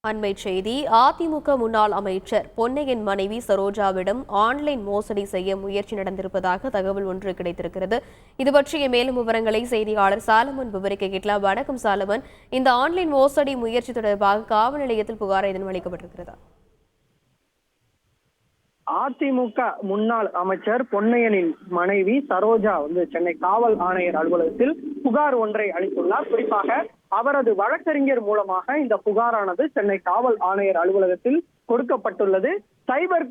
அண்மை செய்தி. அதிமுக முன்னாள் அமைச்சர் பொன்னையன் மனைவி சரோஜாவிடம் ஆன்லைன் மோசடி செய்ய முயற்சி நடந்திருப்பதாக தகவல் ஒன்று கிடைத்திருக்கிறது. இது பற்றிய மேலும் விவரங்களை செய்தியாளர் சாலமன் விவரிக்க கேட்கலாம். வணக்கம் சாலமன், இந்த ஆன்லைன் மோசடி முயற்சி தொடர்பாக காவல் நிலையத்தில் புகார் எதுவும் அளிக்கப்பட்டிருக்கிறதா? அதிமுக முன்னாள் அமைச்சர் பொன்னையனின் மனைவி சரோஜா சென்னை காவல் ஆணையர் அலுவலகத்தில் புகார் ஒன்றை அளித்துள்ளார். குறிப்பாக அவரது வழக்கறிஞர் மூலமாக இந்த புகாரானது சென்னை காவல் ஆணையர் அலுவலகத்தில் கொடுக்கப்பட்டுள்ளது. சைபர்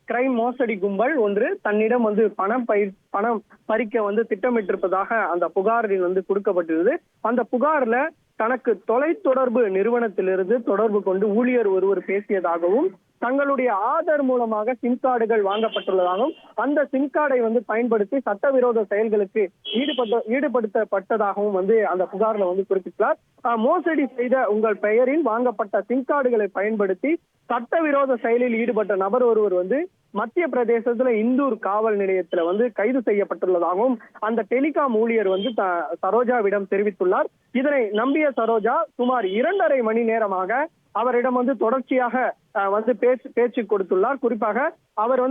கிரைம் மோசடி கும்பல் ஒன்று தன்னிடம் பணம் பறிக்க திட்டமிட்டிருப்பதாக அந்த புகாரில் கொடுக்கப்பட்டிருந்தது. அந்த புகார்ல தனக்கு தொலைத்தொடர்பு நிறுவனத்திலிருந்து தொடர்பு கொண்டு ஊழியர் ஒருவர் பேசியதாகவும், தங்களுடைய ஆதார் மூலமாக சிம் கார்டுகள் வாங்கப்பட்டுள்ளதாகவும், அந்த சிம் கார்டை பயன்படுத்தி சட்டவிரோத செயல்களுக்கு ஈடுபடுத்தப்பட்டதாகவும் அந்த புகார்ல குறிப்பிட்டார். மோசடி செய்த உங்கள் பெயரில் வாங்கப்பட்ட சிம் கார்டுகளை பயன்படுத்தி சட்டவிரோத செயலில் ஈடுபட்ட நபர் ஒருவர் மத்திய பிரதேசத்துல இந்தூர் காவல் நிலையத்துல கைது செய்யப்பட்டுள்ளதாகவும் அந்த டெலிகாம் ஊழியர் சரோஜாவிடம் தெரிவித்துள்ளார். இதனை நம்பிய சரோஜா சுமார் 2.5 மணி நேரமாக அவரிடம் தொடர்ச்சியாக பேச்சு கொடுத்துள்ளார். குறிப்பாக அவர்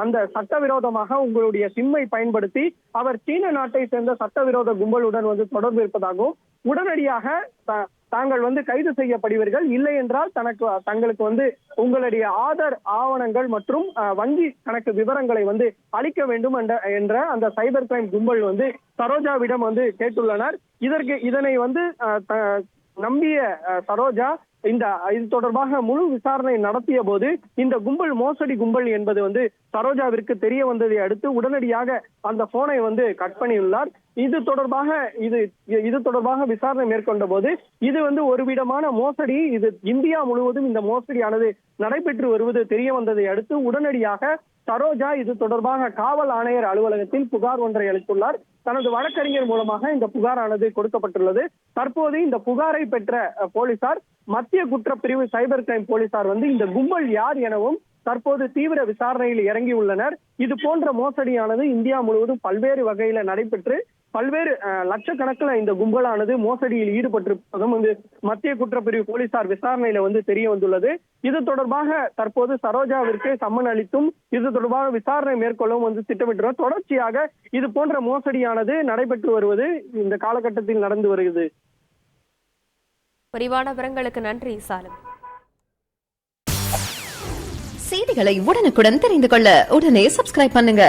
அந்த சட்டவிரோதமாக உங்களுடைய சிம்மை பயன்படுத்தி அவர் சீன நாட்டை சேர்ந்த சட்டவிரோத கும்பலுடன் தொடர்பு இருப்பதாகவும், உடனடியாக தாங்கள் கைது செய்யப்படுவீர்கள், இல்லை என்றால் தங்களுக்கு உங்களுடைய ஆதார் ஆவணங்கள் மற்றும் வங்கி கணக்கு விவரங்களை அளிக்க வேண்டும் என்ற அந்த சைபர் கிரைம் கும்பல் சரோஜாவிடம் கேட்டுள்ளனர். இதனை நம்பிய சரோஜா இது தொடர்பாக முழு விசாரணை நடத்திய போது இந்த கும்பல் மோசடி கும்பல் என்பது சரோஜாவிற்கு தெரிய வந்ததை அடுத்து உடனடியாக அந்த போனை கட் பண்ணியுள்ளார். இது தொடர்பாக விசாரணை மேற்கொண்ட போது இது ஒரு விதமான மோசடி, இது இந்தியா முழுவதும் இந்த மோசடியானது நடைபெற்று வருவது தெரிய வந்ததை அடுத்து உடனடியாக சரோஜா இது தொடர்பாக காவல் ஆணையர் அலுவலகத்தில் புகார் ஒன்றை அளித்துள்ளார். தனது வழக்கறிஞர் மூலமாக இந்த புகாரானது கொடுக்கப்பட்டுள்ளது. தற்போது இந்த புகாரை பெற்ற போலீசார், மத்திய குற்றப்பிரிவு சைபர் கிரைம் போலீசார் இந்த கும்பல் யார் எனவும் தற்போது தீவிர விசாரணையில் இறங்கியுள்ளனர். இது போன்ற மோசடியானது இந்தியா முழுவதும் பல்வேறு வகையில நடைபெற்று பல்வேறு லட்சக்கணக்கில் இந்த கும்பலானது மோசடியில் ஈடுபட்டிருப்பதும் மத்திய குற்றப்பிரிவு போலீசார் விசாரணையில தெரிய வந்துள்ளது. இது தொடர்பாக தற்போது சரோஜாவிற்கு சம்மன் அளித்தும் இது தொடர்பாக விசாரணை மேற்கொள்ளவும் திட்டமிட்டுள்ளனர். தொடர்ச்சியாக இது போன்ற மோசடியானது நடைபெற்று வருவது இந்த காலகட்டத்தில் நடந்து வருகிறது. விரிவான விவரங்களுக்கு நன்றி சாலம். செய்திகளை உடனுக்குடன் தெரிந்து கொள்ள உடனே சப்ஸ்கிரைப் பண்ணுங்க.